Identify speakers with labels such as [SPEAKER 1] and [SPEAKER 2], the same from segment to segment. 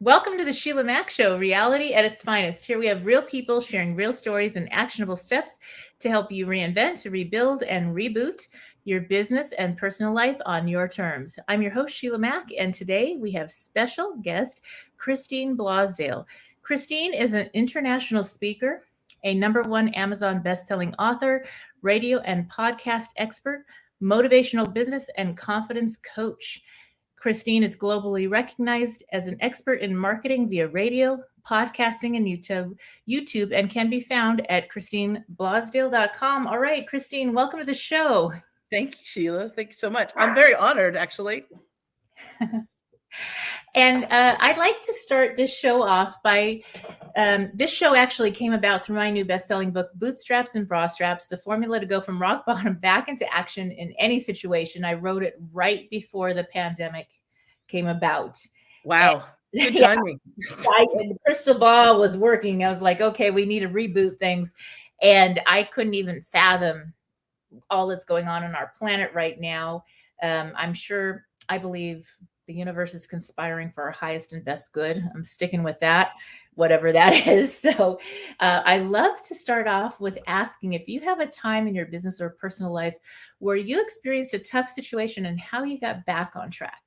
[SPEAKER 1] Welcome to the Sheila Mac Show, reality at its finest. Here we have real people sharing real stories and actionable steps to help you reinvent, rebuild, and reboot your business and personal life on your terms. I'm your host, Sheila Mac, and today we have special guest, Christine Blasdale. Christine is an international speaker, a #1 Amazon best-selling author, radio and podcast expert, motivational business and confidence coach. Christine is globally recognized as an expert in marketing via radio, podcasting, and YouTube, and can be found at christineblasdale.com. All right, Christine, welcome to the show.
[SPEAKER 2] Thank you, Sheila. Thank you so much. I'm very honored, actually.
[SPEAKER 1] And I'd like to start this show off by this show actually came about through my new best-selling book, Bootstraps and Bra Straps, the formula to go from rock bottom back into action in any situation. I wrote it right before the pandemic came about.
[SPEAKER 2] Wow.
[SPEAKER 1] And,
[SPEAKER 2] good timing.
[SPEAKER 1] and the crystal ball was working. I was like, okay, we need to reboot things. And I couldn't even fathom all that's going on our planet right now. I believe the universe is conspiring for our highest and best good. I'm sticking with that, whatever that is. So I love to start off with asking if you have a time in your business or personal life where you experienced a tough situation and how you got back on track.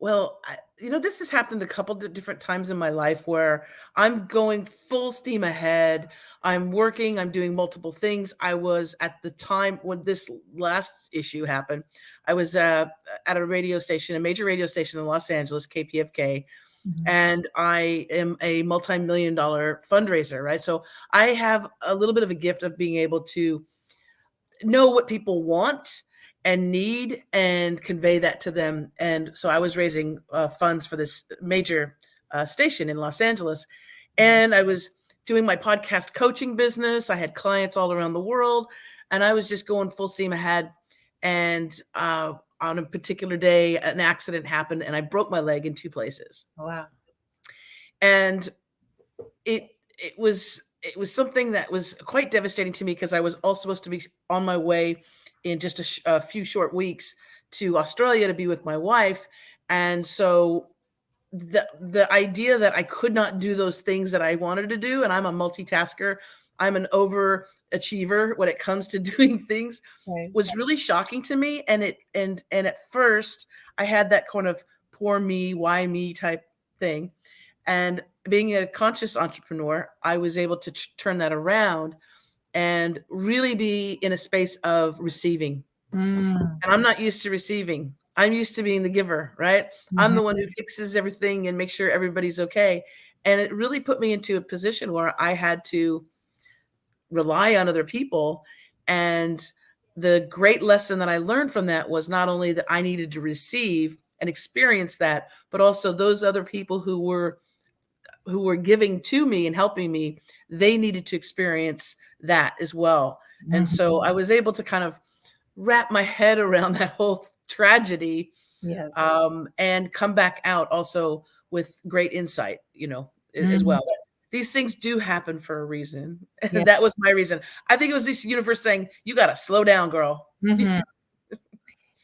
[SPEAKER 2] Well, this has happened a couple of different times in my life where I'm going full steam ahead. I'm working, I'm doing multiple things. I was at the time when this last issue happened, I was at a radio station, a major radio station in Los Angeles, KPFK. Mm-hmm. And I am a multi-million-dollar fundraiser, right? So I have a little bit of a gift of being able to know what people want and need and convey that to them. And so I was raising funds for this major station in Los Angeles. And I was doing my podcast coaching business. I had clients all around the world, and I was just going full steam ahead. And on a particular day, an accident happened and I broke my leg in 2 places.
[SPEAKER 1] Oh, wow.
[SPEAKER 2] And it was something that was quite devastating to me because I was all supposed to be on my way in just a few short weeks to Australia to be with my wife. And so the idea that I could not do those things that I wanted to do, and I'm a multitasker, I'm an overachiever when it comes to doing things, was really shocking to me. And at first I had that kind of poor me, why me type thing. And being a conscious entrepreneur, I was able to turn that around and really be in a space of receiving. And I'm not used to receiving. I'm used to being the giver, right? Mm-hmm. I'm the one who fixes everything and makes sure everybody's okay. And it really put me into a position where I had to rely on other people. And the great lesson that I learned from that was not only that I needed to receive and experience that, but also those other people who were giving to me and helping me, they needed to experience that as well. Mm-hmm. And so I was able to kind of wrap my head around that whole tragedy. Yes. And come back out also with great insight, as well. These things do happen for a reason. Yeah. That was my reason. I think it was this universe saying, you got to slow down, girl.
[SPEAKER 1] Mm-hmm.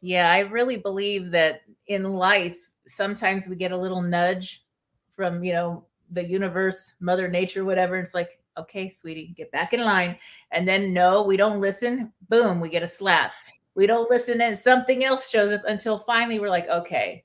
[SPEAKER 1] Yeah, I really believe that in life, sometimes we get a little nudge from, the universe, Mother Nature, whatever. It's like, okay, sweetie, get back in line. And then no, we don't listen. Boom, we get a slap. We don't listen and something else shows up until finally we're like, okay,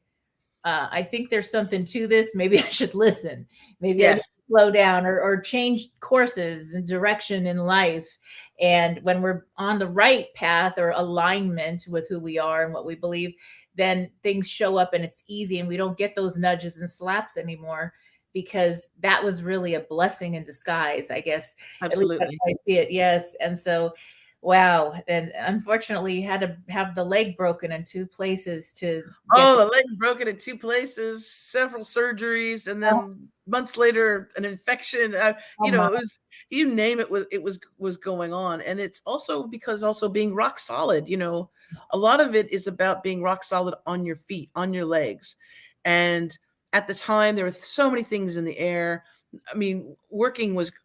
[SPEAKER 1] I think there's something to this. Maybe I should listen. Maybe I should slow down or change courses and direction in life. And when we're on the right path or alignment with who we are and what we believe, then things show up and it's easy and we don't get those nudges and slaps anymore, because that was really a blessing in disguise, I guess.
[SPEAKER 2] Absolutely.
[SPEAKER 1] I see it. Yes. And so, wow. And unfortunately you had to have the leg broken in 2 places to.
[SPEAKER 2] The leg broken in 2 places, several surgeries. And then months later, an infection, it was, you name it, it was going on. And it's also because being rock solid, a lot of it is about being rock solid on your feet, on your legs. And at the time, there were so many things in the air. I mean,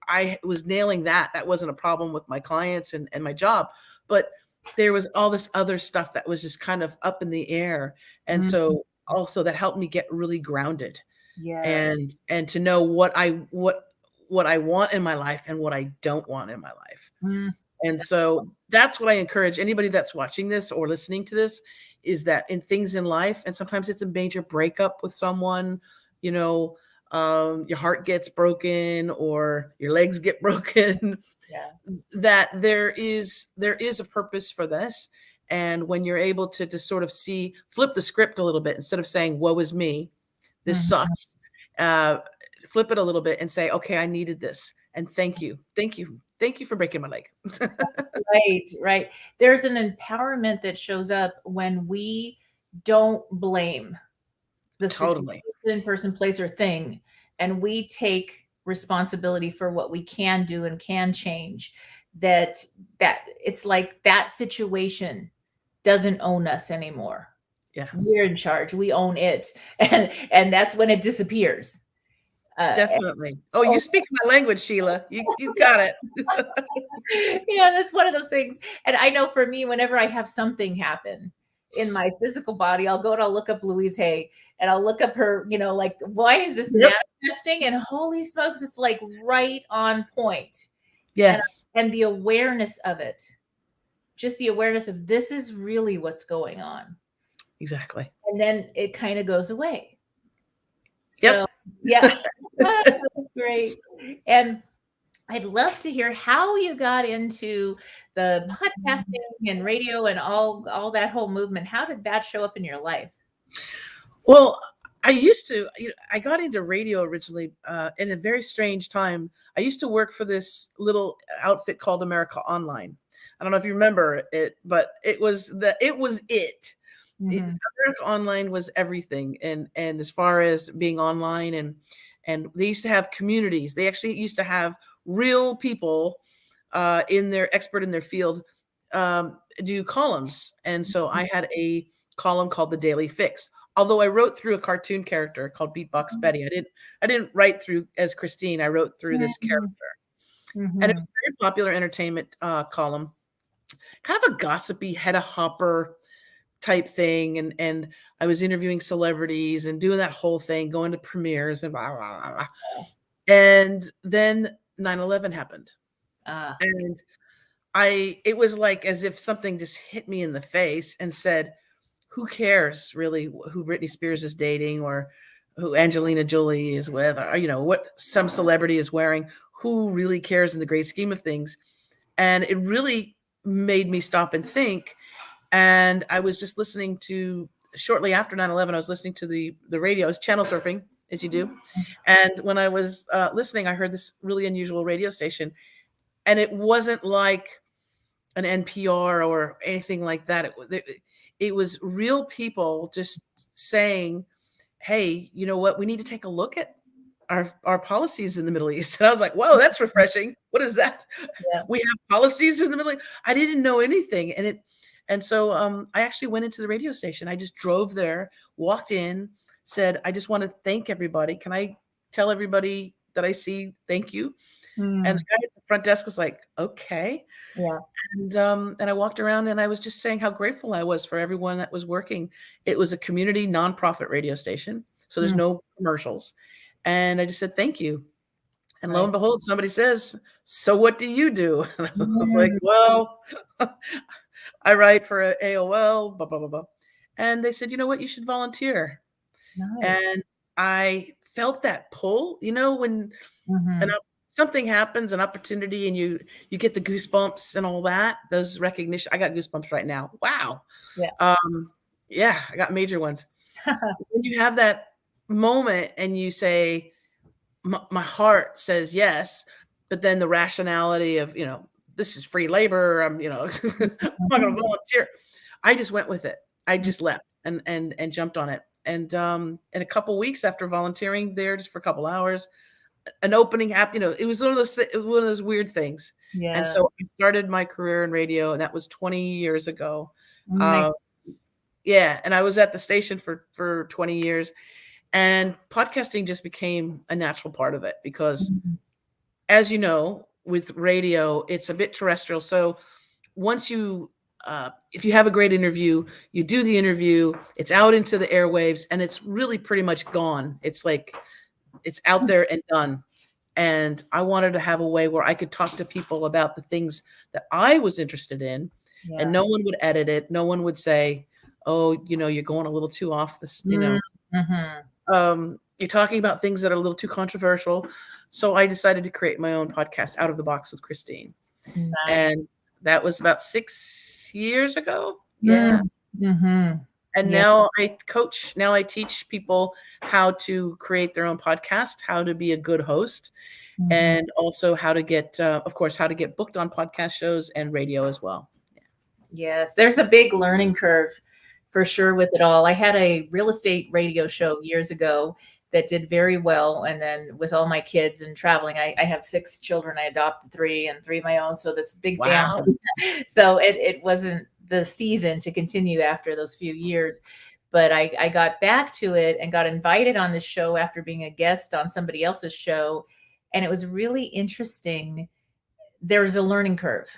[SPEAKER 2] I was nailing that. That wasn't a problem with my clients and my job. But there was all this other stuff that was just kind of up in the air. And so also that helped me get really grounded
[SPEAKER 1] Yeah.
[SPEAKER 2] and to know what I want in my life and what I don't want in my life.
[SPEAKER 1] Mm,
[SPEAKER 2] And so that's what I encourage anybody that's watching this or listening to this, is that in things in life, and sometimes it's a major breakup with someone, you know, your heart gets broken or your legs get broken,
[SPEAKER 1] yeah.
[SPEAKER 2] that there is a purpose for this. And when you're able to just sort of flip the script a little bit, instead of saying, woe is me, this
[SPEAKER 1] Mhm.
[SPEAKER 2] sucks, uh, flip it a little bit and say, okay, I needed this. And thank you for breaking my leg.
[SPEAKER 1] Right, right. There's an empowerment that shows up when we don't blame the
[SPEAKER 2] Totally.
[SPEAKER 1] situation, person, place, or thing, and we take responsibility for what we can do and can change. That that it's like that situation doesn't own us anymore.
[SPEAKER 2] Yes,
[SPEAKER 1] We're in charge. We own it, and that's when it disappears. And
[SPEAKER 2] definitely. Oh, you speak my language, Sheila. You got it.
[SPEAKER 1] yeah, that's one of those things. And I know for me, whenever I have something happen in my physical body, I'll go and I'll look up Louise Hay and I'll look up her, like, why is this
[SPEAKER 2] Yep.
[SPEAKER 1] manifesting? And holy smokes, it's like right on point. And
[SPEAKER 2] Yes,
[SPEAKER 1] and the awareness of it, just the awareness of this is really what's going on.
[SPEAKER 2] exactly.
[SPEAKER 1] And then it kind of goes away.
[SPEAKER 2] Yep.
[SPEAKER 1] So yeah, that's great. And I'd love to hear how you got into the podcasting and radio and all that whole movement. How did that show up in your life?
[SPEAKER 2] Well, I got into radio originally in a very strange time. I used to work for this little outfit called America Online. I don't know if you remember it, but it.
[SPEAKER 1] Mhm.
[SPEAKER 2] America Online was everything, and as far as being online, and they used to have communities. They actually used to have real people in their expert in their field do columns, and so I had a column called the Daily Fix. Although I wrote through a cartoon character called Beatbox Betty, I didn't write through as Christine. I wrote through this character,
[SPEAKER 1] Mhm.
[SPEAKER 2] and it was
[SPEAKER 1] Mhm.
[SPEAKER 2] a very popular entertainment column, kind of a gossipy, head hopper type thing. And I was interviewing celebrities and doing that whole thing, going to premieres and blah, blah, blah, blah. And then 9/11 happened.
[SPEAKER 1] Ah,
[SPEAKER 2] And it was like as if something just hit me in the face and said, who cares really who Britney Spears is dating, or who Angelina Jolie is with, or what some celebrity is wearing? Who really cares in the great scheme of things? And it really made me stop and think. And I was just listening to, shortly after 9/11, I was listening to the radio. I was channel surfing, as you do. And when I was listening, I heard this really unusual radio station. And it wasn't like an NPR or anything like that. It was real people just saying, hey, you know what? We need to take a look at our policies in the Middle East. And I was like, whoa, that's refreshing. What is that?
[SPEAKER 1] yeah.
[SPEAKER 2] We have policies in the Middle East. I didn't know anything. And so I actually went into the radio station. I just drove there, walked in, said, I just want to thank everybody. Can I tell everybody that I see thank you? And the
[SPEAKER 1] Mm,
[SPEAKER 2] guy at the front desk was like, okay.
[SPEAKER 1] yeah.
[SPEAKER 2] And I walked around and I was just saying how grateful I was for everyone that was working. It was a community nonprofit radio station, so there's
[SPEAKER 1] Mm,
[SPEAKER 2] no commercials. And I just said, thank you. And lo
[SPEAKER 1] right.
[SPEAKER 2] and behold, somebody says, so what do you do? And I was like,
[SPEAKER 1] Mm,
[SPEAKER 2] well, I write for AOL, blah, blah, blah, blah. And they said, you know what? You should volunteer.
[SPEAKER 1] nice.
[SPEAKER 2] And I felt that pull, when an
[SPEAKER 1] Mhm.
[SPEAKER 2] something happens, an opportunity, and you get the goosebumps and all that, those recognition. I got goosebumps right now. Wow.
[SPEAKER 1] Yeah.
[SPEAKER 2] Um, yeah, I got major ones. When you have that moment and you say, my heart says yes, but then the rationality of, this is free labor. I'm not going to
[SPEAKER 1] Mhm.
[SPEAKER 2] volunteer. I just went with it. I just left and jumped on it. And in a couple weeks after volunteering there just for a couple hours, an opening happened. It was one of those weird things. And
[SPEAKER 1] Yeah.
[SPEAKER 2] so I started my career in radio, and that was 20 years ago.
[SPEAKER 1] My
[SPEAKER 2] Uh, yeah, and I was at the station for 20 years, and podcasting just became a natural part of it because,
[SPEAKER 1] Mhm.
[SPEAKER 2] as you know, with radio, it's a bit terrestrial. So once you if you have a great interview, you do the interview, it's out into the airwaves, and it's really pretty much gone. It's like it's out there and done. And I wanted to have a way where I could talk to people about the things that I was interested in, and
[SPEAKER 1] Yeah.
[SPEAKER 2] no one would edit it. No one would say, "Oh, you're going a little too off this, you're talking about things that are a little too controversial." So I decided to create my own podcast, Out of the Box with Christine.
[SPEAKER 1] Nice.
[SPEAKER 2] And that was about 6 years ago. Yeah.
[SPEAKER 1] Mm-hmm.
[SPEAKER 2] And
[SPEAKER 1] Yeah.
[SPEAKER 2] now I teach people how to create their own podcast, how to be a good host,
[SPEAKER 1] Mm-hmm.
[SPEAKER 2] and also how to get, of course, how to get booked on podcast shows and radio as well.
[SPEAKER 1] Yes, there's a big learning curve for sure with it all. I had a real estate radio show years ago that did very well. And then with all my kids and traveling, I have 6 children. I adopted 3 and 3 of my own. So that's a big
[SPEAKER 2] Wow.
[SPEAKER 1] family. So it wasn't the season to continue after those few years. But I got back to it and got invited on the show after being a guest on somebody else's show. And it was really interesting. There's a learning curve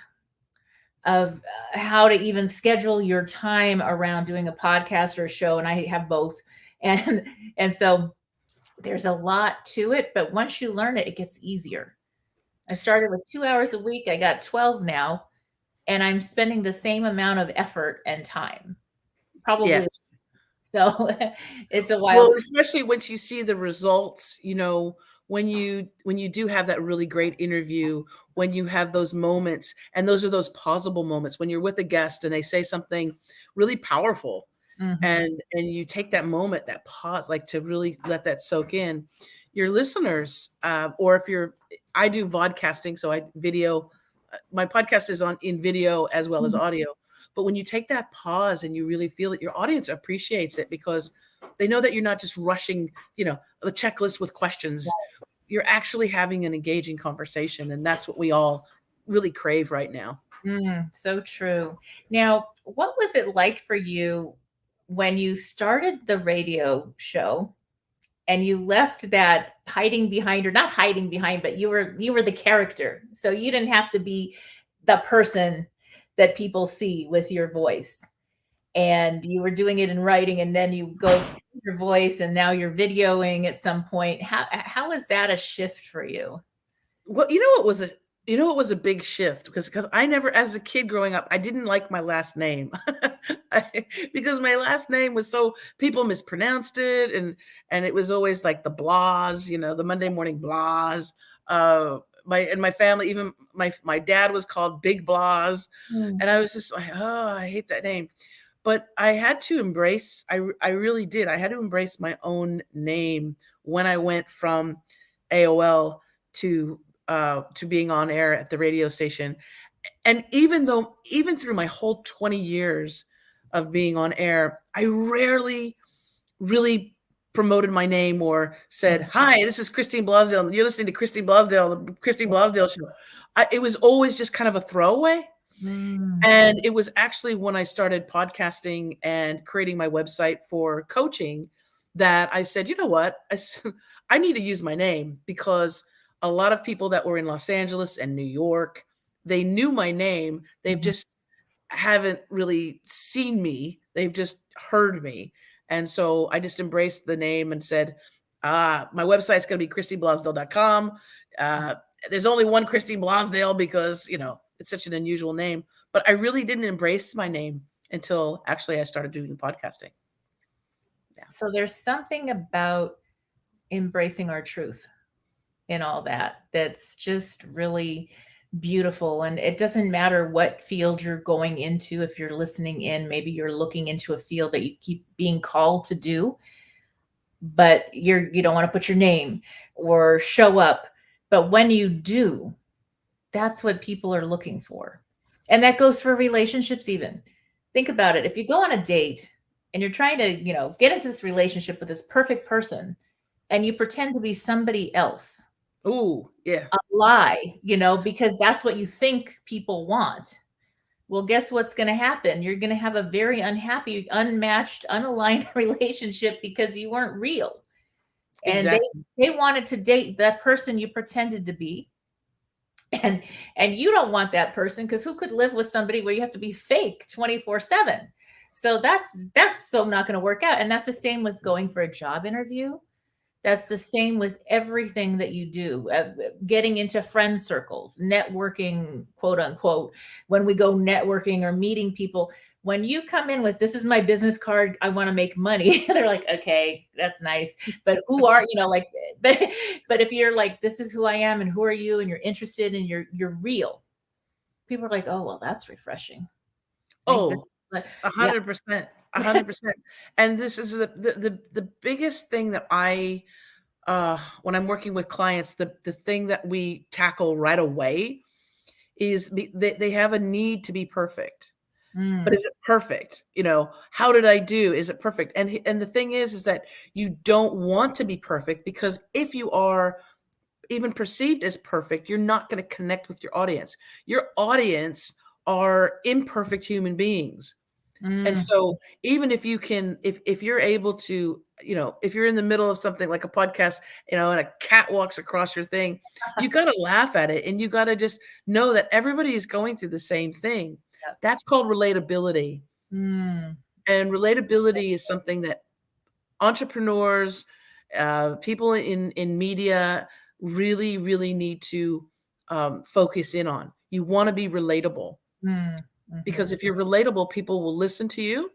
[SPEAKER 1] of how to even schedule your time around doing a podcast or a show, and I have both. And so there's a lot to it, but once you learn it, it gets easier. I started with 2 hours a week. I got 12 now, and I'm spending the same amount of effort and time. Probably.
[SPEAKER 2] Yes.
[SPEAKER 1] So it's a
[SPEAKER 2] Well,
[SPEAKER 1] wild.
[SPEAKER 2] especially once you see the results, when you do have that really great interview, when you have those moments, and those are those pausable moments when you're with a guest and they say something really powerful,
[SPEAKER 1] Mhm.
[SPEAKER 2] and you take that moment, that pause, like to really let that soak in. Your listeners, or I do vodcasting, so I video. My podcast is in video as well as audio. But when you take that pause and you really feel it, your audience appreciates it because they know that you're not just rushing, the checklist with questions. You're actually having an engaging conversation, and that's what we all really crave right now.
[SPEAKER 1] So true. Now, what was it like for you when you started the radio show and you left that hiding behind, or not hiding behind, but you were the character. So you didn't have to be the person that people see with your voice. And you were doing it in writing, and then you go to your voice, and now you're videoing at some point. How is that a shift for you?
[SPEAKER 2] Well, it was a big shift because I never, as a kid growing up, I didn't like my last name because my last name was so people mispronounced it, and it was always like the Blas, the Monday morning Blas. My family, even my dad was called Big Blas,
[SPEAKER 1] Mm.
[SPEAKER 2] and I was just like, oh, I hate that name. But I had to embrace. I really did. I had to embrace my own name when I went from AOL to being on air at the radio station. And even through my whole 20 years of being on air, I rarely really promoted my name or said, "Hi, this is Christine Blasdale. You're listening to Christine Blasdale, the Christine Blasdale Show." It was always just kind of a throwaway.
[SPEAKER 1] Mm.
[SPEAKER 2] And it was actually when I started podcasting and creating my website for coaching that I said, you know what? I need to use my name, because a lot of people that were in Los Angeles and New York, they knew my name. They've just haven't really seen me. They've just heard me. And so I just embraced the name and said, my website's going to be christineblasdale.com. There's only one Christine Blasdale because, it's such an unusual name. But I really didn't embrace my name until actually I started doing podcasting. Yeah.
[SPEAKER 1] So there's something about embracing our truth in all that's just really beautiful. And it doesn't matter what field you're going into. If you're listening in, maybe you're looking into a field that you keep being called to do, but you don't want to put your name or show up. But when you do, that's what people are looking for. And that goes for relationships even. Think about it. If you go on a date and you're trying to, get into this relationship with this perfect person, and you pretend to be somebody else,
[SPEAKER 2] Ooh, yeah.
[SPEAKER 1] a lie, because that's what you think people want. Well, guess what's going to happen? You're going to have a very unhappy, unmatched, unaligned relationship because you weren't real. And
[SPEAKER 2] Exactly.
[SPEAKER 1] they wanted to date that person you pretended to be. and you don't want that person, because who could live with somebody where you have to be fake 24/7? So that's so not going to work out. And that's the same with going for a job interview. That's the same with everything that you do, getting into friend circles, networking, quote unquote. When we go networking or meeting people, when you come in with, this is my business card, I want to make money, they're like, okay, that's nice. But who are, like, but if you're like, this is who I am and who are you, and you're interested and you're real, people are like, oh, well, that's refreshing. Thank
[SPEAKER 2] Oh,
[SPEAKER 1] goodness. But yeah.
[SPEAKER 2] 100%, 100%. And this is the biggest thing that when I'm working with clients, the thing that we tackle right away is they have a need to be perfect. But is it perfect? How did I do? Is it perfect? And the thing is that you don't want to be perfect, because if you are even perceived as perfect, you're not going to connect with your audience. Your audience are imperfect human beings. And so even if you can, if you're able to, if you're in the middle of something like a podcast, and a cat walks across your thing, you got to laugh at it, and you got to just know that everybody is going through the same thing.
[SPEAKER 1] Yep.
[SPEAKER 2] That's called relatability. And relatability is something that entrepreneurs, people in media really, really need to focus in on. You want to be relatable. Because if you're relatable, people will listen to you.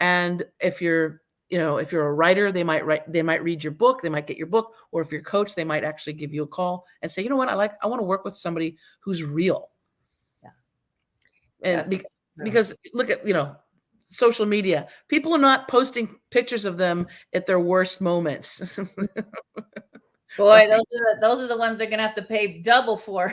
[SPEAKER 2] And if you're a writer, they might read your book, they might get your book. Or if you're a coach, they might actually give you a call and say, you know what, I want to work with somebody who's real.
[SPEAKER 1] Yeah.
[SPEAKER 2] And because look at, social media, people are not posting pictures of them at their worst moments.
[SPEAKER 1] Boy,
[SPEAKER 2] Right?
[SPEAKER 1] those are the ones they're gonna have to pay double for.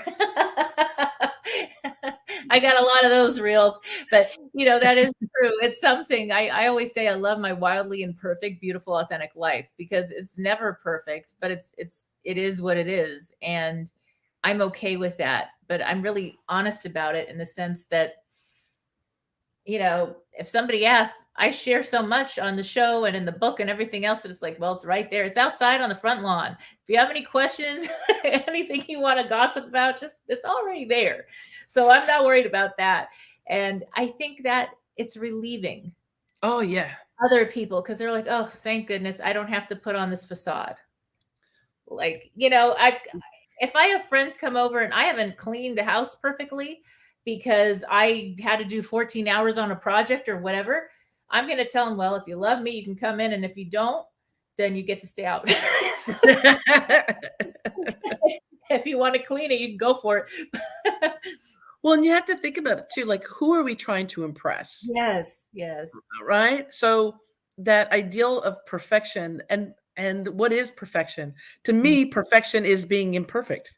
[SPEAKER 1] I got a lot of those reels, but that is true. It's something I always say, I love my wildly imperfect, beautiful, authentic life, because it's never perfect, but it is what it is. And I'm okay with that. But I'm really honest about it, in the sense that, if somebody asks, I share so much on the show and in the book and everything else, that it's like, well, it's right there. It's outside on the front lawn. If you have any questions, anything you want to gossip about, it's already there. So I'm not worried about that. And I think that it's relieving.
[SPEAKER 2] Oh yeah.
[SPEAKER 1] Other people, because they're like, oh, thank goodness, I don't have to put on this facade. Like, if I have friends come over and I haven't cleaned the house perfectly because I had to do 14 hours on a project or whatever, I'm going to tell them, well, if you love me, you can come in. And if you don't, then you get to stay out. So, if you want to clean it, you can go for it.
[SPEAKER 2] Well, and you have to think about it too. Like, who are we trying to impress?
[SPEAKER 1] Yes.
[SPEAKER 2] Right. So that ideal of perfection, and what is perfection? To me, perfection is being imperfect.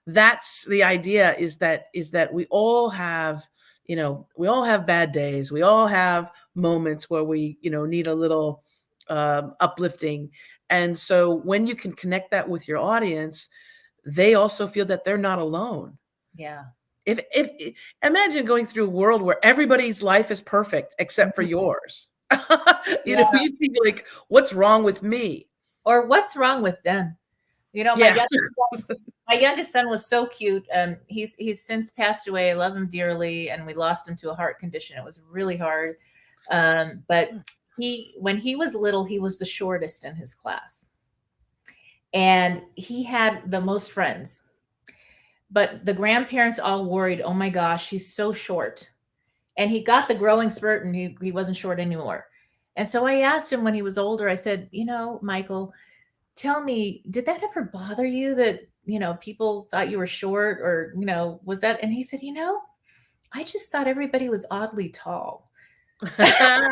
[SPEAKER 2] That's the idea, is that we all have, bad days. We all have moments where we, need a little uplifting. And so when you can connect that with your audience, they also feel that they're not alone.
[SPEAKER 1] Yeah.
[SPEAKER 2] If imagine going through a world where everybody's life is perfect except for yours. You'd be like, what's wrong with me?
[SPEAKER 1] Or what's wrong with them?
[SPEAKER 2] Yeah.
[SPEAKER 1] My youngest son was so cute. He's since passed away. I love him dearly, and we lost him to a heart condition. It was really hard. But when he was little, he was the shortest in his class, and he had the most friends. But the grandparents all worried, oh my gosh, he's so short. And he got the growing spurt, and he wasn't short anymore. And so I asked him when he was older, I said, Michael, tell me, did that ever bother you that, people thought you were short, or, was that? And he said, I just thought everybody was oddly tall.
[SPEAKER 2] That's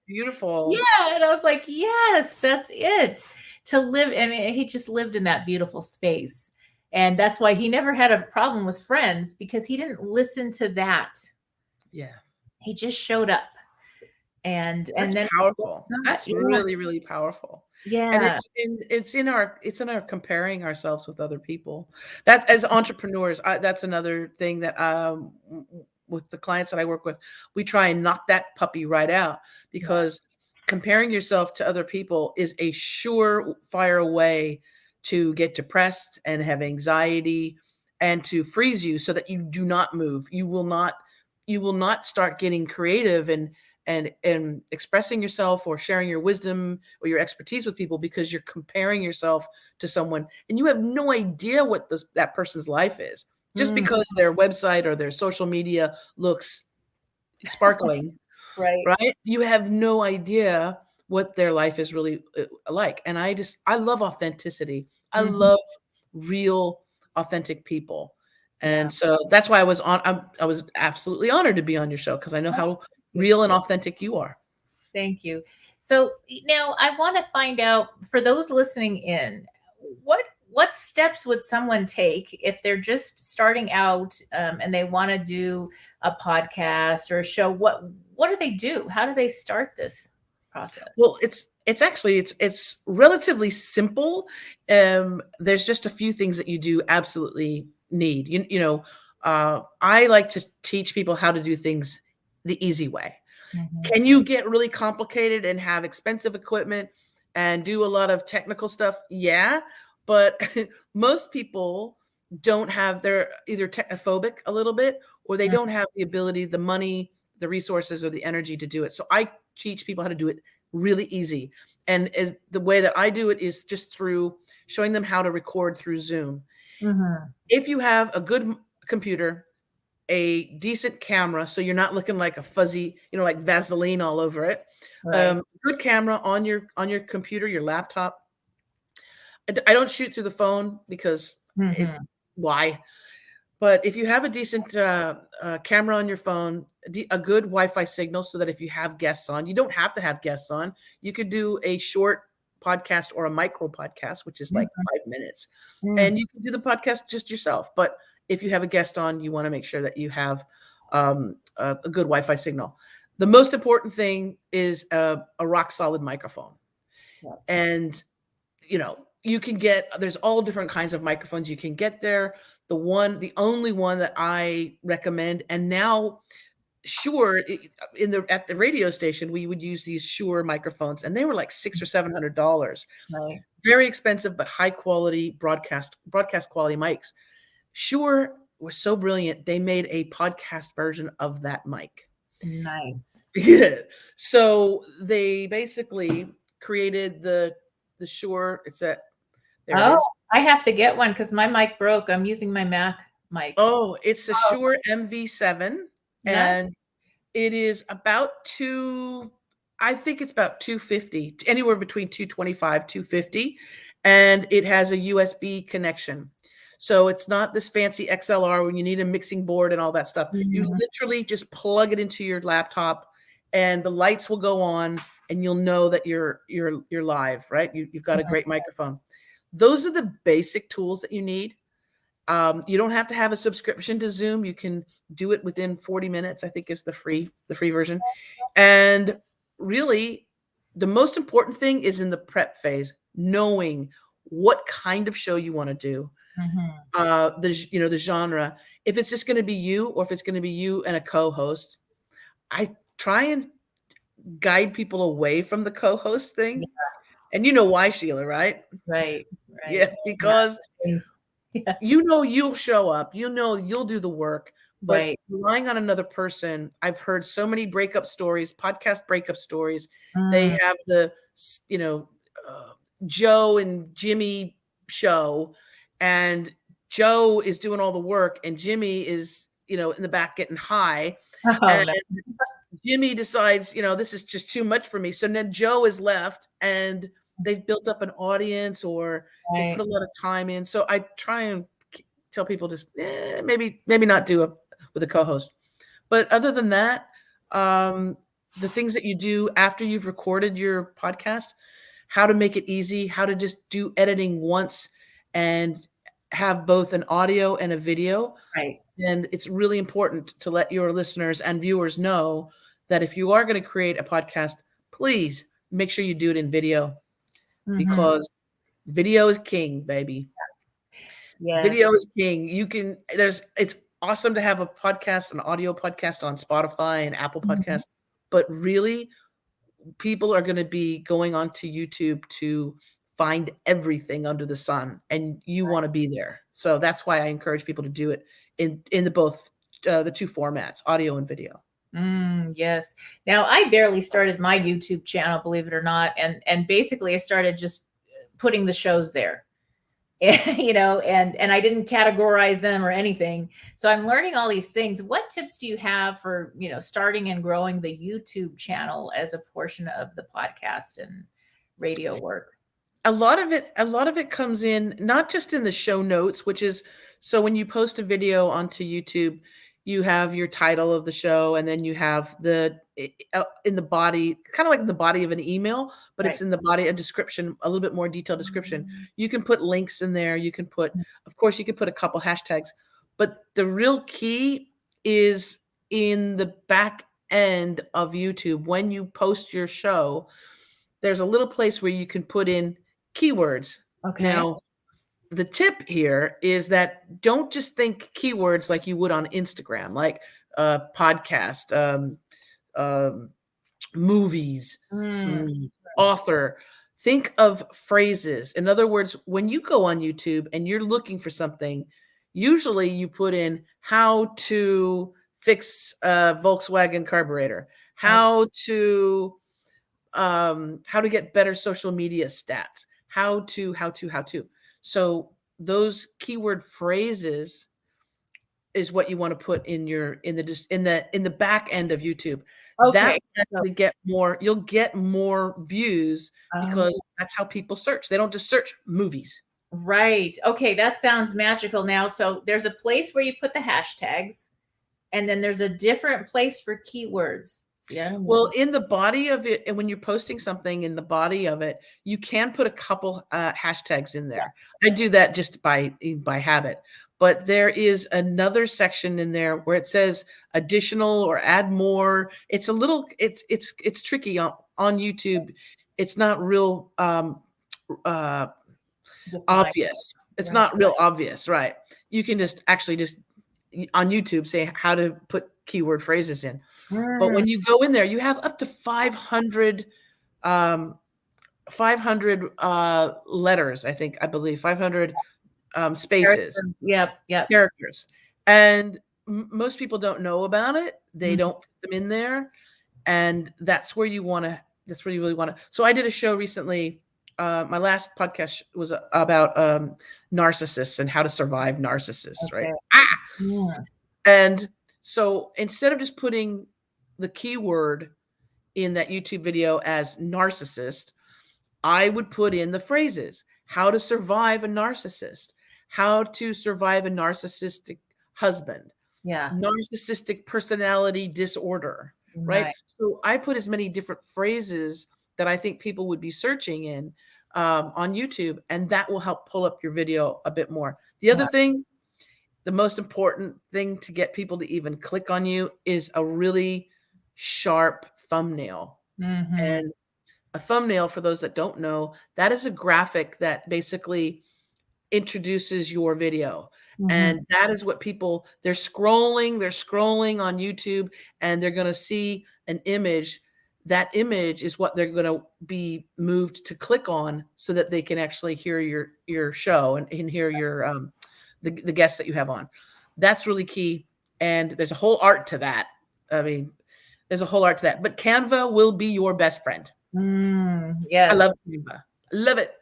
[SPEAKER 2] beautiful.
[SPEAKER 1] Yeah. And I was like, yes, that's it. To live. I mean, he just lived in that beautiful space. And that's why he never had a problem with friends, because he didn't listen to that.
[SPEAKER 2] Yes.
[SPEAKER 1] He just showed up. And then
[SPEAKER 2] powerful. That's really, really powerful.
[SPEAKER 1] Yeah.
[SPEAKER 2] And it's in our comparing ourselves with other people. That's, as entrepreneurs, that's another thing that with the clients that I work with, we try and knock that puppy right out, because comparing yourself to other people is a surefire way to get depressed and have anxiety and to freeze you so that you do not move. You will not start getting creative and expressing yourself or sharing your wisdom or your expertise with people because you're comparing yourself to someone and you have no idea what that person's life is. Just
[SPEAKER 1] Mm,
[SPEAKER 2] because their website or their social media looks sparkling,
[SPEAKER 1] right.
[SPEAKER 2] right? You have no idea what their life is really like. And I love authenticity. I
[SPEAKER 1] Mhm.
[SPEAKER 2] love real, authentic people.
[SPEAKER 1] Yeah.
[SPEAKER 2] And so that's why I was absolutely honored to be on your show because I know
[SPEAKER 1] Oh,
[SPEAKER 2] how
[SPEAKER 1] thank
[SPEAKER 2] real and authentic you are.
[SPEAKER 1] you. Thank you. So now I want to find out for those listening in, what steps would someone take if they're just starting out and they want to do a podcast or a show? What do they do? How do they start this process?
[SPEAKER 2] Well, it's relatively simple. There's just a few things that you do absolutely need. I like to teach people how to do things the easy way.
[SPEAKER 1] Mhm.
[SPEAKER 2] Can you get really complicated and have expensive equipment and do a lot of technical stuff? Yeah, but most people don't have they're either technophobic a little bit or they
[SPEAKER 1] Mm,
[SPEAKER 2] don't have the ability, the money, the resources or the energy to do it. So I teach people how to do it really easy. And as the way that I do it is just through showing them how to record through Zoom.
[SPEAKER 1] mhm.
[SPEAKER 2] If you have a good computer, a decent camera, so you're not looking like a fuzzy, like Vaseline all over it.
[SPEAKER 1] Right.
[SPEAKER 2] Good camera on your computer, your laptop. I don't shoot through the phone because it
[SPEAKER 1] Mhm.
[SPEAKER 2] why? But if you have a decent camera on your phone, a good Wi-Fi signal, so that if you have guests on, you don't have to have guests on. You could do a short podcast or a micro podcast, which is like
[SPEAKER 1] Mhm.
[SPEAKER 2] 5 minutes,
[SPEAKER 1] Mm.
[SPEAKER 2] and you can do the podcast just yourself. But if you have a guest on, you want to make sure that you have a good Wi-Fi signal. The most important thing is a rock solid microphone,
[SPEAKER 1] Yes.
[SPEAKER 2] and you can get there's all different kinds of microphones you can get there. The only one that I recommend, and now Shure at the radio station, we would use these Shure microphones, and they were like $600 or $700.
[SPEAKER 1] Right.
[SPEAKER 2] Very expensive, but high quality broadcast quality mics. Shure was so brilliant, they made a podcast version of that mic.
[SPEAKER 1] Nice.
[SPEAKER 2] Yeah. So they basically created the Shure. There it
[SPEAKER 1] Oh,
[SPEAKER 2] is.
[SPEAKER 1] I have to get one because my mic broke. I'm using my Mac mic.
[SPEAKER 2] Oh, it's a
[SPEAKER 1] Oh,
[SPEAKER 2] Shure MV7,
[SPEAKER 1] nice.
[SPEAKER 2] and it is about I think it's about 250, anywhere between 225, 250, and it has a USB connection. So it's not this fancy XLR when you need a mixing board and all that stuff. You
[SPEAKER 1] Mhm.
[SPEAKER 2] literally just plug it into your laptop and the lights will go on and you'll know that you're live, right? You've got a
[SPEAKER 1] Mhm.
[SPEAKER 2] great microphone. Those are the basic tools that you need. You don't have to have a subscription to Zoom. You can do it within 40 minutes, I think is the free version. And really, the most important thing is in the prep phase, knowing what kind of show you want to do,
[SPEAKER 1] Mhm.
[SPEAKER 2] the genre. If it's just going to be you, or if it's going to be you and a co-host, I try and guide people away from the co-host
[SPEAKER 1] Yeah,
[SPEAKER 2] thing. And you know why, Sheila, right?
[SPEAKER 1] right,
[SPEAKER 2] Yeah,
[SPEAKER 1] right. Yeah,
[SPEAKER 2] because
[SPEAKER 1] thanks. Yeah,
[SPEAKER 2] you'll show up, you'll do the work, but
[SPEAKER 1] right.
[SPEAKER 2] relying on another person, I've heard so many breakup stories, podcast breakup stories. They
[SPEAKER 1] Mm.
[SPEAKER 2] have you know, uh, Joe and Jimmy show, and Joe is doing all the work, and Jimmy is, in the back getting high,
[SPEAKER 1] Oh,
[SPEAKER 2] and
[SPEAKER 1] no.
[SPEAKER 2] Jimmy decides, this is just too much for me. So then Joe is left and they've built up an audience or they put
[SPEAKER 1] Right.
[SPEAKER 2] a lot of time in. So I try and tell people just maybe not do it with a co-host. But other than that, um, the things that you do after you've recorded your podcast, how to make it easy, how to just do editing once and have both an audio and a video.
[SPEAKER 1] Right.
[SPEAKER 2] And it's really important to let your listeners and viewers know that if you are going to create a podcast, please make sure you do it in video
[SPEAKER 1] Mhm.
[SPEAKER 2] because video is king, baby.
[SPEAKER 1] Yes.
[SPEAKER 2] Video is king. It's awesome to have a podcast, an audio podcast on Spotify and Apple
[SPEAKER 1] Mhm.
[SPEAKER 2] Podcasts, but really people are going to be going onto YouTube to find everything under the sun, and you want to be there. So that's why I encourage people to do it in the two formats, audio and video.
[SPEAKER 1] Yes. Now I barely started my YouTube channel, believe it or not, and basically I started just putting the shows there. And I didn't categorize them or anything. So I'm learning all these things. What tips do you have for, starting and growing the YouTube channel as a portion of the podcast and radio work?
[SPEAKER 2] A lot of it comes in not just in the show notes, which is, so when you post a video onto YouTube, you have your title of the show, and then you have in the body, kind of like the body of an email, but it's
[SPEAKER 1] Right.
[SPEAKER 2] in the body, a description, a little bit more detailed description. You can put links in there. You can put, of course, you could put a couple hashtags, but the real key is in the back end of YouTube. When you post your show, there's a little place where you can put in keywords.
[SPEAKER 1] Okay.
[SPEAKER 2] Now, the tip here is that don't just think keywords like you would on Instagram, like podcast, movies, author. Think of phrases. In other words, when you go on YouTube and you're looking for something, usually you put in how to fix a Volkswagen carburetor, how to get better social media stats, how to. So those keyword phrases is what you want to put in the back end of YouTube.
[SPEAKER 1] Okay.
[SPEAKER 2] That you'll get more views because that's how people search. They don't just search movies.
[SPEAKER 1] Right. Okay. That sounds magical now. So there's a place where you put the hashtags, and then there's a different place for keywords. Yeah.
[SPEAKER 2] Well, in the body of it, and when you're posting something in the body of it, you can put a couple hashtags in there. I do that just by habit. But there is another section in there where it says additional or add more. It's a little, it's tricky on YouTube. It's not real obvious. It's not real obvious, right? You can just on YouTube say how to put keyword phrases in. But when you go in there, you have up to 500 letters, I believe 500 spaces.
[SPEAKER 1] Yep.
[SPEAKER 2] Characters. And most people don't know about it. They don't put them in there. And that's where you really want to. So I did a show recently. My last podcast was about narcissists and how to survive narcissists, right? And so instead of just putting the keyword in that YouTube video as narcissist, I would put in the phrases: how to survive a narcissist, how to survive a narcissistic husband, narcissistic personality disorder, right? So I put as many different phrases that I think people would be searching in on YouTube, and that will help pull up your video a bit more. The other thing, the most important thing to get people to even click on you is a really sharp thumbnail. And a thumbnail, for those that don't know, that is a graphic that basically introduces your video. And that is what they're scrolling on YouTube, and they're going to see an image. That image is what they're going to be moved to click on so that they can actually hear your show and hear your the guests that you have on. That's really key. And there's a whole art to that. I mean, there's a whole art to that. But Canva will be your best friend.
[SPEAKER 1] Yes.
[SPEAKER 2] I love Canva. Love it.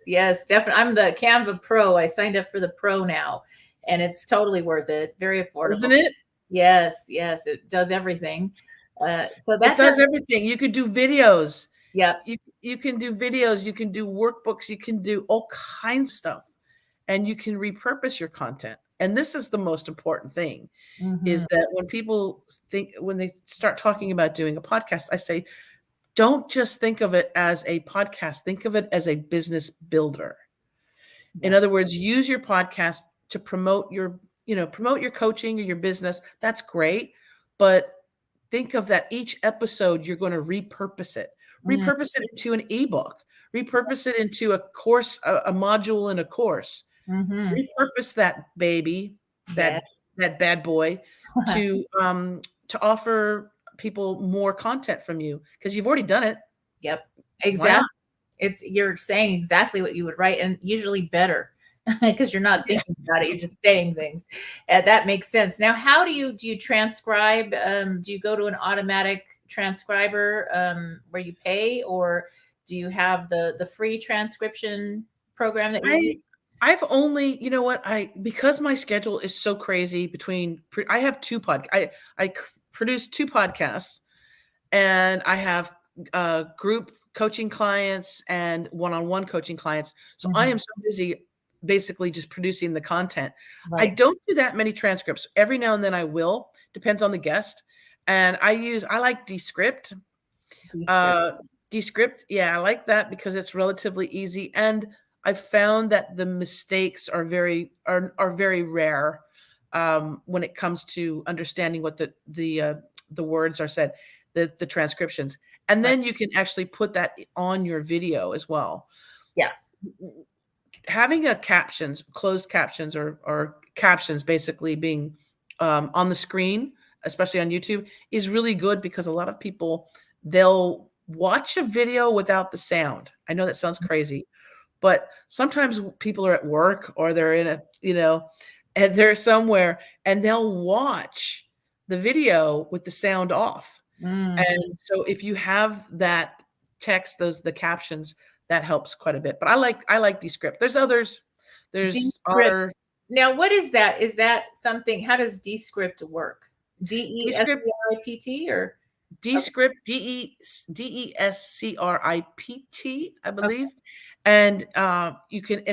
[SPEAKER 1] Yes, definitely. I'm the Canva Pro. I signed up for the Pro now, and it's totally worth it. Very affordable.
[SPEAKER 2] Isn't it?
[SPEAKER 1] Yes. It does everything. So
[SPEAKER 2] it does everything. You could do videos.
[SPEAKER 1] Yep.
[SPEAKER 2] You can do videos. You can do workbooks. You can do all kinds of stuff. And you can repurpose your content. And this is the most important thing, is that when they start talking about doing a podcast, I say, don't just think of it as a podcast. Think of it as a business builder. In other words, use your podcast to promote your coaching or your business. That's great. But think of that each episode, you're going to repurpose it. Repurpose it into an ebook. Repurpose it into a course, a module in a course. Repurpose that baby, that bad boy, to offer people more content from you, because you've already done it.
[SPEAKER 1] Yep, exactly. You're saying exactly what you would write, and usually better because you're not thinking about it,
[SPEAKER 2] Yes.
[SPEAKER 1] you're just saying things. That makes sense. Now, how do you transcribe? Do you go to an automatic transcriber where you pay, or do you have the free transcription program that you use?
[SPEAKER 2] I've only, you know what, because my schedule is so crazy I have produce two podcasts, and I have group coaching clients and one-on-one coaching clients. So I am
[SPEAKER 1] Mhm.
[SPEAKER 2] so busy basically just producing the content. I
[SPEAKER 1] Right.
[SPEAKER 2] don't do that many transcripts. Every now and then I will, depends on the guest. And I like Descript.
[SPEAKER 1] Descript.
[SPEAKER 2] Uh, Descript, yeah, I like that because it's relatively easy, and I've found that the mistakes are very rare when it comes to understanding what the words are said, the transcriptions, and
[SPEAKER 1] Right.
[SPEAKER 2] then you can actually put that on your video as well.
[SPEAKER 1] Yeah.
[SPEAKER 2] Having a closed captions, or captions basically being on the screen, especially on YouTube, is really good because a lot of people, they'll watch a video without the sound. I know that sounds crazy, but sometimes people are at work or they're in and they're somewhere and they'll watch the video with the sound off.
[SPEAKER 1] Mhm.
[SPEAKER 2] And so if you have that text, the captions, that helps quite a bit. But I like Descript. There's others. There's
[SPEAKER 1] Descript.
[SPEAKER 2] our
[SPEAKER 1] Now, what is that? Is that something, how does Descript work?
[SPEAKER 2] Descript,
[SPEAKER 1] Descript or? Okay,
[SPEAKER 2] Descript, Descript, I
[SPEAKER 1] okay,
[SPEAKER 2] believe. And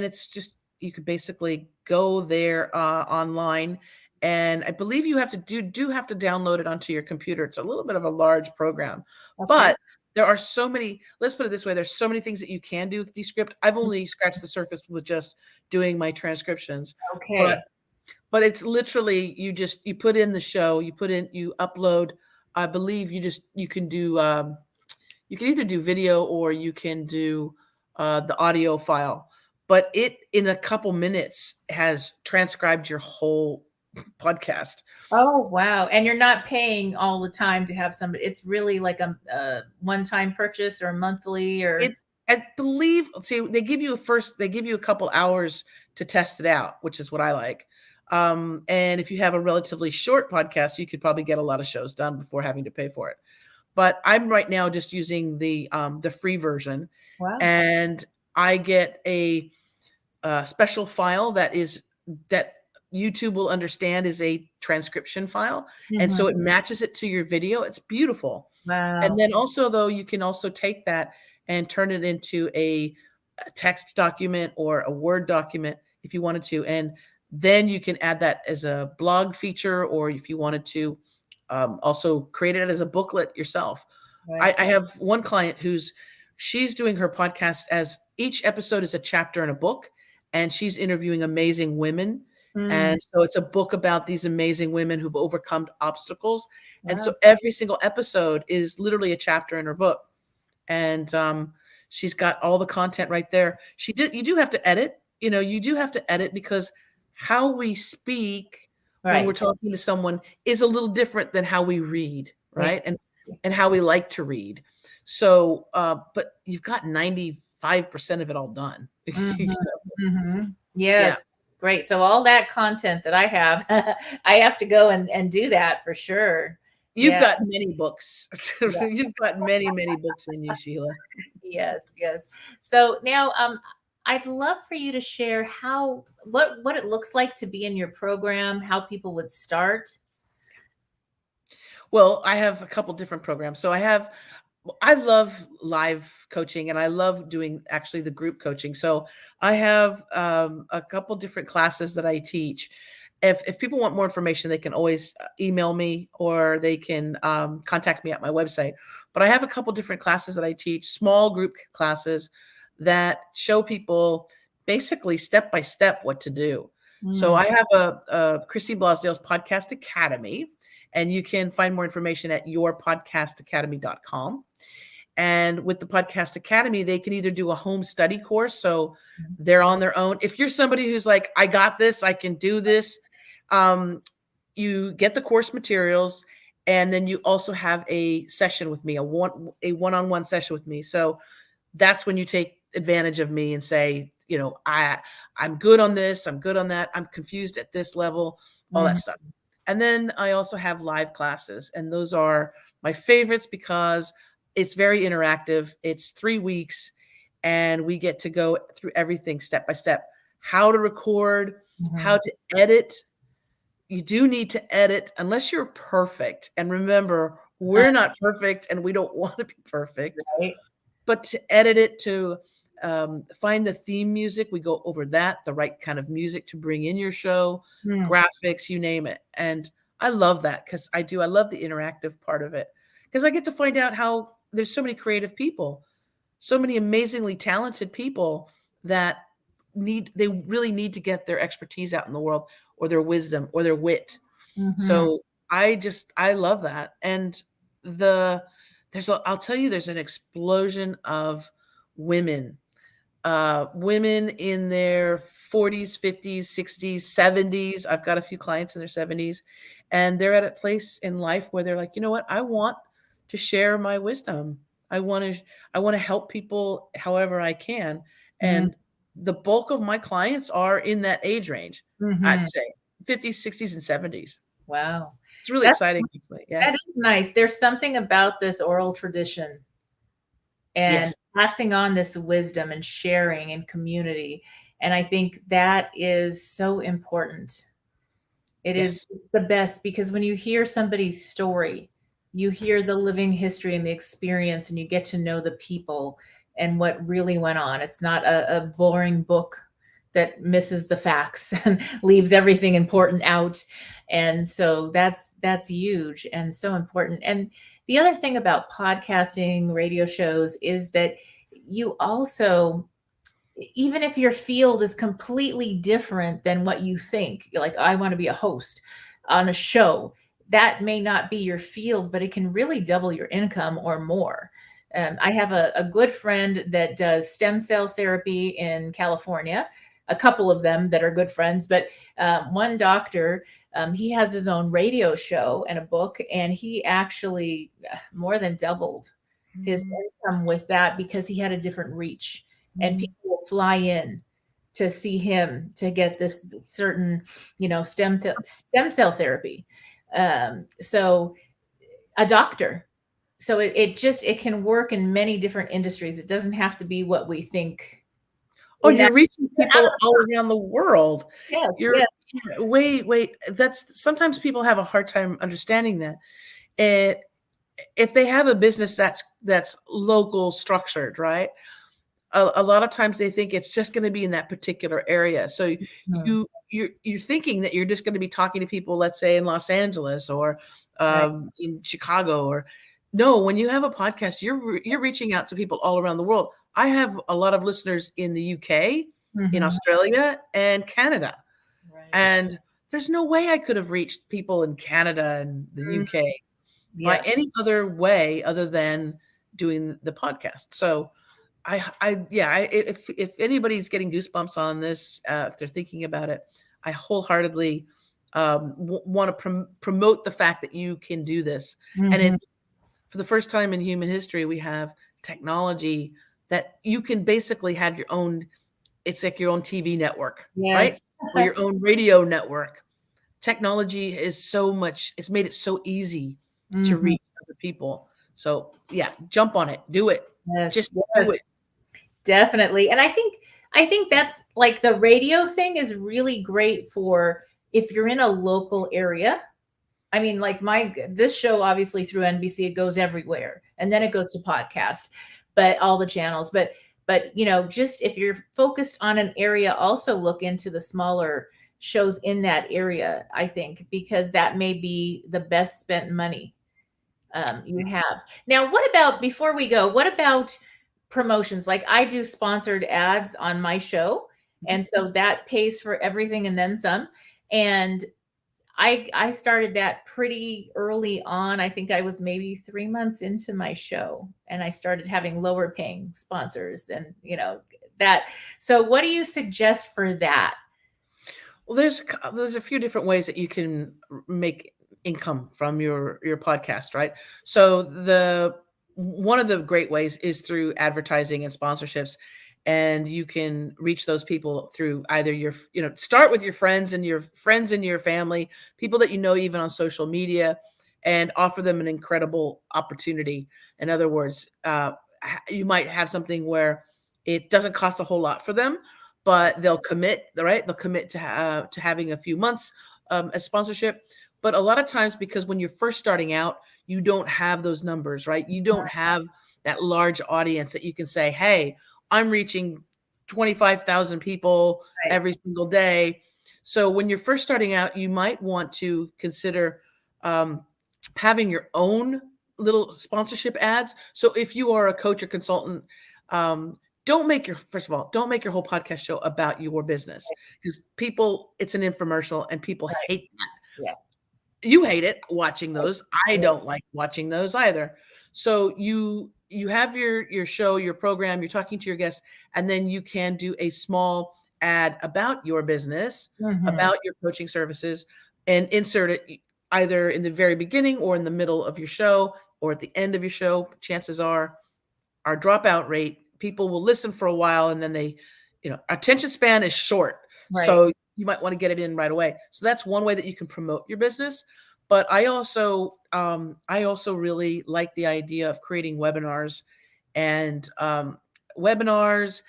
[SPEAKER 2] it's just, you could basically go there online. And I believe you have to do have to download it onto your computer. It's a little bit of a large program,
[SPEAKER 1] okay.
[SPEAKER 2] but there are so many, let's put it this way, there's so many things that you can do with Descript. I've only scratched the surface with just doing my transcriptions, but
[SPEAKER 1] Okay.
[SPEAKER 2] it's literally, you put in the show, you upload. I believe you can do, you can either do video or you can do the audio file, but it in a couple minutes has transcribed your whole podcast.
[SPEAKER 1] Oh, wow. And you're not paying all the time to have somebody. It's really like a one-time purchase or monthly or.
[SPEAKER 2] It's, I believe, see, they give you a couple hours to test it out, which is what I like. And if you have a relatively short podcast, you could probably get a lot of shows done before having to pay for it. But I'm right now just using the free version,
[SPEAKER 1] Wow.
[SPEAKER 2] and I get a special file that YouTube will understand is a transcription file, and so
[SPEAKER 1] Mhm.
[SPEAKER 2] it matches it to your video. It's beautiful. And
[SPEAKER 1] Wow.
[SPEAKER 2] then also, though, you can also take that and turn it into a text document or a Word document if you wanted to, and then you can add that as a blog feature, or if you wanted to also create it as a booklet yourself.
[SPEAKER 1] Right.
[SPEAKER 2] I have one client she's doing her podcast as each episode is a chapter in a book, and she's interviewing amazing women.
[SPEAKER 1] Mm,
[SPEAKER 2] And so it's a book about these amazing women who've overcome obstacles. And so
[SPEAKER 1] wow.
[SPEAKER 2] every single episode is literally a chapter in her book. And she's got all the content right there. You do have to edit, you do have to edit because how we speak when we're
[SPEAKER 1] Right.
[SPEAKER 2] talking to someone is a little different than how we read, right?
[SPEAKER 1] Exactly.
[SPEAKER 2] And how we like to read. So, but you've got 95% of it all done.
[SPEAKER 1] Mhm. Mhm.
[SPEAKER 2] Yeah.
[SPEAKER 1] Yes. Great. So all that content that I have, I have to go and do that for sure.
[SPEAKER 2] You've
[SPEAKER 1] Yeah.
[SPEAKER 2] got many books.
[SPEAKER 1] Yeah.
[SPEAKER 2] You've got many, many books in you, Sheila.
[SPEAKER 1] Yes, yes. So now, I'd love for you to share what it looks like to be in your program, how people would start.
[SPEAKER 2] Well, I have a couple different programs. So I love live coaching, and I love doing actually the group coaching. So I have a couple different classes that I teach. If people want more information, they can always email me, or they can contact me at my website. But I have a couple different classes that I teach, small group classes that show people basically step by step what to do. So
[SPEAKER 1] Mm,
[SPEAKER 2] I have a Christine Blasdale's Podcast Academy, and you can find more information at yourpodcastacademy.com. And with the Podcast Academy, they can either do a home study course. So they're on their own. If you're somebody who's like, I got this, I can do this, um, you get the course materials, and then you also have a session with me, a one-on-one session with me. So that's when you take advantage of me and say, I'm good on this, I'm good on that, I'm confused at this level, all that
[SPEAKER 1] Mhm.
[SPEAKER 2] stuff. And then I also have live classes, and those are my favorites because it's very interactive. It's 3 weeks, and we get to go through everything step by step. How to record, how
[SPEAKER 1] Mhm.
[SPEAKER 2] to edit. You do need to edit unless you're perfect. And remember, we're not perfect and we don't want to be perfect.
[SPEAKER 1] Right?
[SPEAKER 2] But to edit it, to find the theme music, we go over that, the right kind of music to bring in your show,
[SPEAKER 1] Mm.
[SPEAKER 2] graphics, you name it. And I love that because I love the interactive part of it because I get to find out how there's so many creative people, so many amazingly talented people that they really need to get their expertise out in the world, or their wisdom, or their wit.
[SPEAKER 1] Mhm.
[SPEAKER 2] So I love that. And the I'll tell you, there's an explosion of women, women in their 40s, 50s, 60s, 70s. I've got a few clients in their 70s, and they're at a place in life where they're like, you know what? I want to share my wisdom. I want to I want to help people however I can.
[SPEAKER 1] Mm.
[SPEAKER 2] And the bulk of my clients are in that age range, I'd
[SPEAKER 1] Mhm.
[SPEAKER 2] say 50s, 60s, and 70s.
[SPEAKER 1] Wow.
[SPEAKER 2] It's really
[SPEAKER 1] That's
[SPEAKER 2] exciting, actually. Yeah.
[SPEAKER 1] that is nice. There's something about this oral tradition and
[SPEAKER 2] Yes.
[SPEAKER 1] passing on this wisdom and sharing and community, and I think that is so important. It is
[SPEAKER 2] Yes.
[SPEAKER 1] the best because when you hear somebody's story, you hear the living history and the experience, and you get to know the people and what really went on. It's not a boring book that misses the facts and leaves everything important out. And so that's huge and so important. And the other thing about podcasting, radio shows is that you also, even if your field is completely different than what you think, you're like, I want to be a host on a show, that may not be your field, but it can really double your income or more. I have a good friend that does stem cell therapy in California, a couple of them that are good friends, but one doctor, he has his own radio show and a book, and he actually more than doubled his
[SPEAKER 2] Mhm.
[SPEAKER 1] income with that because he had a different reach, and
[SPEAKER 2] Mhm.
[SPEAKER 1] people will fly in to see him to get this certain, stem cell therapy. So a doctor. So it can work in many different industries. It doesn't have to be what we think.
[SPEAKER 2] Oh,
[SPEAKER 1] In that,
[SPEAKER 2] you're reaching
[SPEAKER 1] out of
[SPEAKER 2] people all around the world.
[SPEAKER 1] yes,
[SPEAKER 2] You're
[SPEAKER 1] yes.
[SPEAKER 2] Yeah, wait, that's sometimes people have a hard time understanding that. Eh, if they have a business that's local structured, right? A lot of times they think it's just gonna be in that particular area. So
[SPEAKER 1] Mhm.
[SPEAKER 2] you're thinking that you're just gonna be talking to people, let's say, in Los Angeles, or,
[SPEAKER 1] Right.
[SPEAKER 2] in Chicago, or no, when you have a podcast, you're reaching out to people all around the world. I have a lot of listeners in the UK, in
[SPEAKER 1] Mhm.
[SPEAKER 2] Australia, and Canada,
[SPEAKER 1] Right.
[SPEAKER 2] and there's no way I could have reached people in Canada and the
[SPEAKER 1] Mhm.
[SPEAKER 2] UK by
[SPEAKER 1] Yeah.
[SPEAKER 2] any other way other than doing the podcast. So yeah, if anybody's getting goosebumps on this, if they're thinking about it, I wholeheartedly want to promote the fact that you can do this. And
[SPEAKER 1] Mhm.
[SPEAKER 2] it's for the first time in human history, we have technology that you can basically have your own. It's like your own TV network, right?
[SPEAKER 1] Yes.
[SPEAKER 2] Or your own radio network. Technology is so much. It's made it so easy to
[SPEAKER 1] Mhm.
[SPEAKER 2] reach other people. So yeah, jump on it. Do it.
[SPEAKER 1] Yes,
[SPEAKER 2] Just do it.
[SPEAKER 1] yes. Definitely. And I think that's like the radio thing is really great for if you're in a local area. I mean, like this show obviously through NBC it goes everywhere and then it goes to podcast, but all the channels. But just if you're focused on an area, also look into the smaller shows in that area, I think, because that may be the best spent money you have. Now, what about before we go, what about promotions? Like I do sponsored ads on my show,
[SPEAKER 2] Mhm.
[SPEAKER 1] and so that pays for everything and then some. And I started that pretty early on. I think I was maybe 3 months into my show, and I started having lower paying sponsors and, that. So what do you suggest for that?
[SPEAKER 2] Well, there's a few different ways that you can make income from your podcast, right? So one of the great ways is through advertising and sponsorships. And you can reach those people through either start with your friends and your family, people that you know, even on social media, and offer them an incredible opportunity. In other words, you might have something where it doesn't cost a whole lot for them, but they'll commit, right? They'll commit to having a few months as sponsorship. But a lot of times, because when you're first starting out, you don't have those numbers, right? You don't have that large audience that you can say, hey, I'm reaching 25,000 people every single day. So when you're first starting out, you might want to consider having your own little sponsorship ads. So if you are a coach or consultant, first of all, don't make your whole podcast show about your business, because it's an infomercial and people hate that.
[SPEAKER 1] Yeah.
[SPEAKER 2] You hate it watching those. I don't like watching those either. So you have your show, your program, you're talking to your guests, and then you can do a small ad about your business, about your coaching services, and insert it either in the very beginning or in the middle of your show or at the end of your show. Chances are our dropout rate, people will listen for a while and then attention span is short.
[SPEAKER 1] Right.
[SPEAKER 2] So you might want to get it in right away. So that's one way that you can promote your business. But I also really like the idea of creating webinars and masterminds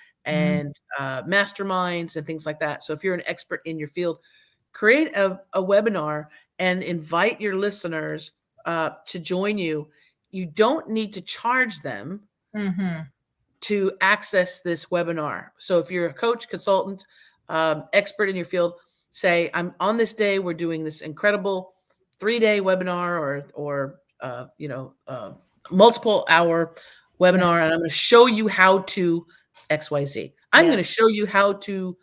[SPEAKER 2] and things like that. So if you're an expert in your field, create a webinar and invite your listeners to join you. You don't need to charge them to access this webinar. So if you're a coach, consultant, expert in your field, say, I'm on this day, we're doing this incredible 3-day webinar or multiple hour webinar, and I'm going to show you how to XYZ. I'm going to show you how to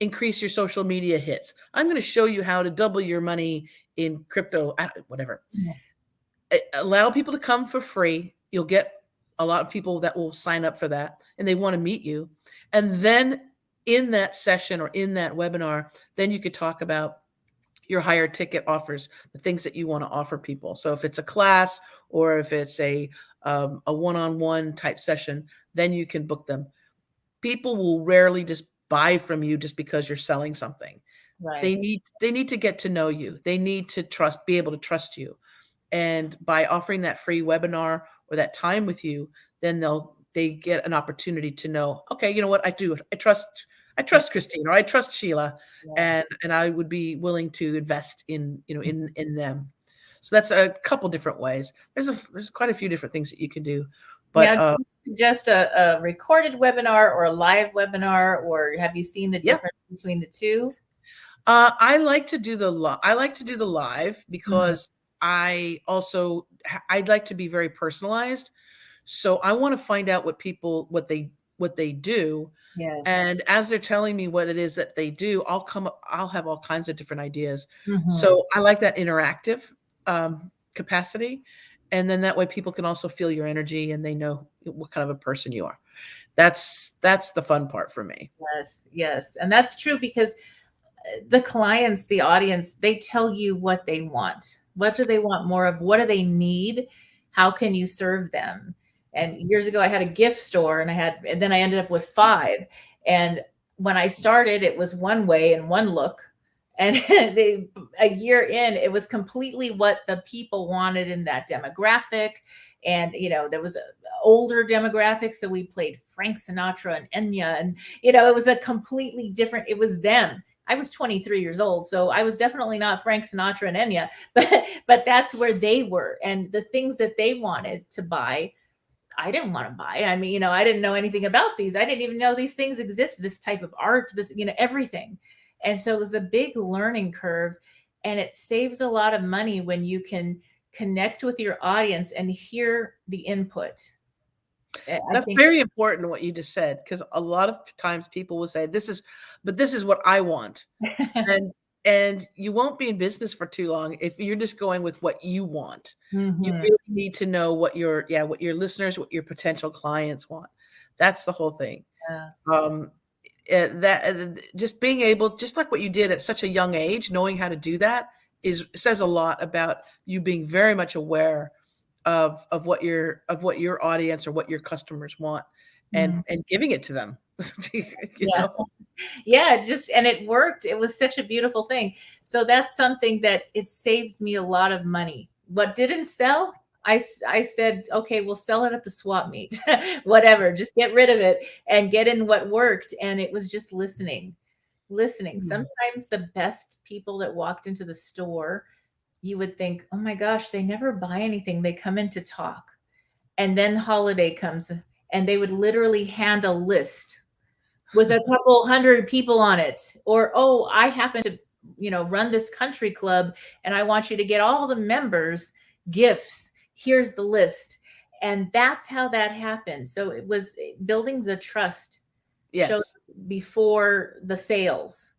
[SPEAKER 2] increase your social media hits. I'm going to show you how to double your money in crypto, whatever. Allow people to come for free. You'll get a lot of people that will sign up for that, and they want to meet you. And then in that session or in that webinar, then you could talk about your higher ticket offers, the things that you want to offer people. So if it's a class or if it's a one-on-one type session, then you can book them. People will rarely just buy from you just because you're selling something.
[SPEAKER 1] Right.
[SPEAKER 2] They need to get to know you. They need to be able to trust you. And by offering that free webinar or that time with you, then they get an opportunity to know, okay, you know what, I trust Christine, or I trust Sheila, and I would be willing to invest in them. So that's a couple different ways. There's quite a few different things that you can do. But
[SPEAKER 1] now, just a recorded webinar or a live webinar, or have you seen the difference between the two?
[SPEAKER 2] I like to do the live because I'd like to be very personalized. So I want to find out what they do.
[SPEAKER 1] Yes.
[SPEAKER 2] And as they're telling me what it is that they do, I'll have all kinds of different ideas. So I like that interactive capacity. And then that way people can also feel your energy and they know what kind of a person you are. That's the fun part for me.
[SPEAKER 1] Yes. And that's true, because the clients, the audience, they tell you what they want. What do they want more of? What do they need? How can you serve them? And years ago, I had a gift store, and then I ended up with 5. And when I started, it was one way and one look. And a year in, it was completely what the people wanted in that demographic. And, there was an older demographic. So we played Frank Sinatra and Enya. And, it was a completely different, it was them. I was 23 years old, so I was definitely not Frank Sinatra and Enya, but that's where they were. And the things that they wanted to buy, I didn't want to buy. I mean, I didn't know anything about these. I didn't even know these things exist, this type of art, this, everything. And so it was a big learning curve, and it saves a lot of money when you can connect with your audience and hear the input.
[SPEAKER 2] That's very important what you just said, because a lot of times people will say, this is what I want. And you won't be in business for too long if you're just going with what you want. You really need to know what your listeners, what your potential clients want. That's the whole thing. Just being able, just like what you did at such a young age, knowing how to do that says a lot about you being very much aware of what your audience or what your customers want, and giving it to them. you
[SPEAKER 1] Yeah.
[SPEAKER 2] know?
[SPEAKER 1] Yeah, and it worked. It was such a beautiful thing. So that's something that it saved me a lot of money. What didn't sell, I said, okay, we'll sell it at the swap meet, whatever, just get rid of it and get in what worked. And it was just listening, listening.
[SPEAKER 2] Mhm.
[SPEAKER 1] Sometimes the best people that walked into the store, you would think, oh my gosh, they never buy anything. They come in to talk. And then holiday comes and they would literally hand a list with a couple hundred people on it. Or, oh, I happen to, run this country club and I want you to get all the members gifts. Here's the list. And that's how that happened. So it was building the trust showed
[SPEAKER 2] Yes.
[SPEAKER 1] before the sales.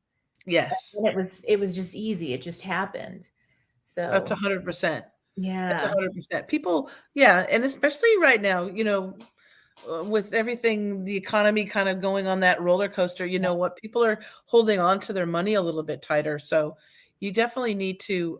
[SPEAKER 2] Yes.
[SPEAKER 1] And it was just easy. It just happened.
[SPEAKER 2] That's
[SPEAKER 1] So
[SPEAKER 2] 100%. That's
[SPEAKER 1] yeah.
[SPEAKER 2] 100%. People, yeah, and especially right now, with everything, the economy kind of going on that roller coaster, what people are holding on to their money a little bit tighter. So you definitely need to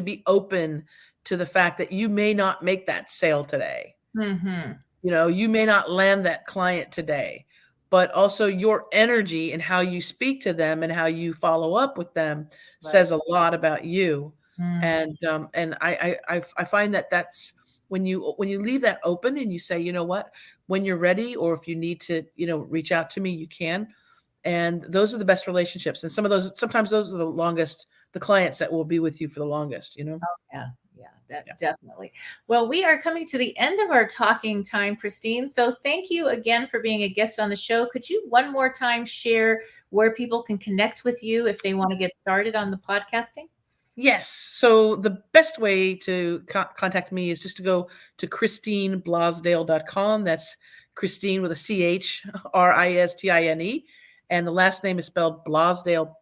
[SPEAKER 2] be open to the fact that you may not make that sale today.
[SPEAKER 1] Mm-hmm.
[SPEAKER 2] You may not land that client today, but also your energy and how you speak to them and how you follow up with them
[SPEAKER 1] Right.
[SPEAKER 2] says a lot about you.
[SPEAKER 1] Mm,
[SPEAKER 2] And I find that that's when you leave that open and you say, you know what, when you're ready, or if you need to, reach out to me, you can. And those are the best relationships. And sometimes those are the clients that will be with you for the longest.
[SPEAKER 1] yeah. Yeah,
[SPEAKER 2] Yeah.
[SPEAKER 1] definitely. Well, we are coming to the end of our talking time, Christine. So thank you again for being a guest on the show. Could you one more time share where people can connect with you if they want to get started on the podcasting?
[SPEAKER 2] Yes. So the best way to contact me is just to go to ChristineBlasdale.com. That's Christine with a ChRistine. And the last name is spelled Blasdale,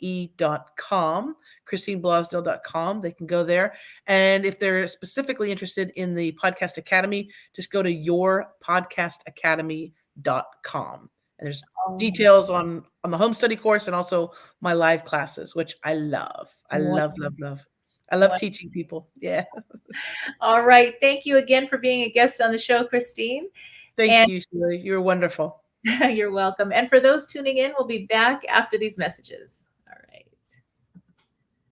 [SPEAKER 2] BLOSDALE.com. ChristineBlasdale.com. They can go there. And if they're specifically interested in the Podcast Academy, just go to yourpodcastacademy.com. And there's
[SPEAKER 1] Oh,
[SPEAKER 2] details on the home study course and also my live classes, which I love. I
[SPEAKER 1] what,
[SPEAKER 2] love, love, love. I love
[SPEAKER 1] what?
[SPEAKER 2] teaching people. Yeah.
[SPEAKER 1] All right. Thank you again for being a guest on the show, Christine.
[SPEAKER 2] Thank
[SPEAKER 1] And
[SPEAKER 2] you, Sheila. You're wonderful.
[SPEAKER 1] you're welcome. And for those tuning in, we'll be back after these messages.